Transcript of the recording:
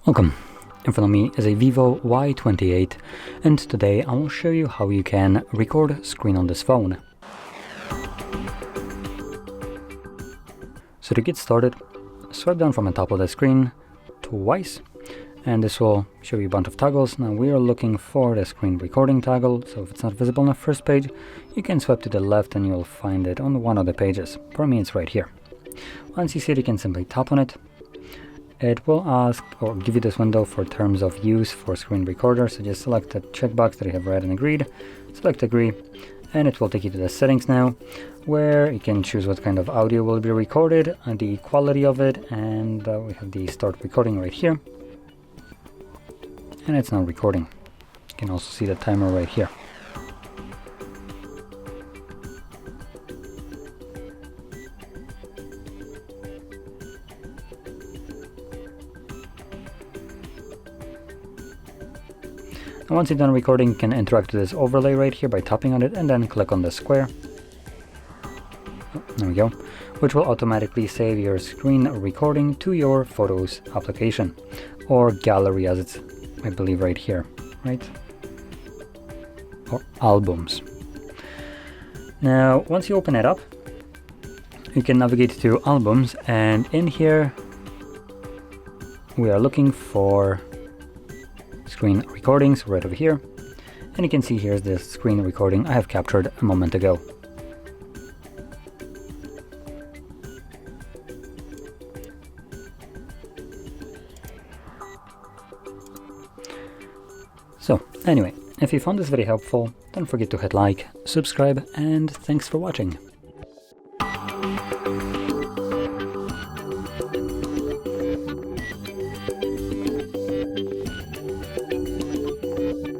Welcome. In front of me is a VIVO Y28, and today I will show you how you can record screen on this phone. So to get started, swipe down from the top of the screen twice, and this will show you a bunch of toggles. Now we are looking for the screen recording toggle, so if it's not visible on the first page, you can swipe to the left and you'll find it on one of the pages. For me, it's right here. Once you see it, you can simply tap on it. It will ask or give you this window for terms of use for screen recorder, so just select the checkbox that you have read and agreed, select agree, and it will take you to the settings now, where you can choose what kind of audio will be recorded and the quality of it, and we have the start recording right here, and it's now recording. You can also see the timer right here. And once you're done recording, you can interact with this overlay right here by tapping on it and then click on the square. Oh, there we go. Which will automatically save your screen recording to your Photos application, or gallery as it's, I believe, right here, right? Or albums. Now, once you open it up, you can navigate to albums, and in here we are looking for screen recordings right over here, and you can see here's the screen recording I have captured a moment ago. So anyway, if you found this very helpful, don't forget to hit like, subscribe, and thanks for watching.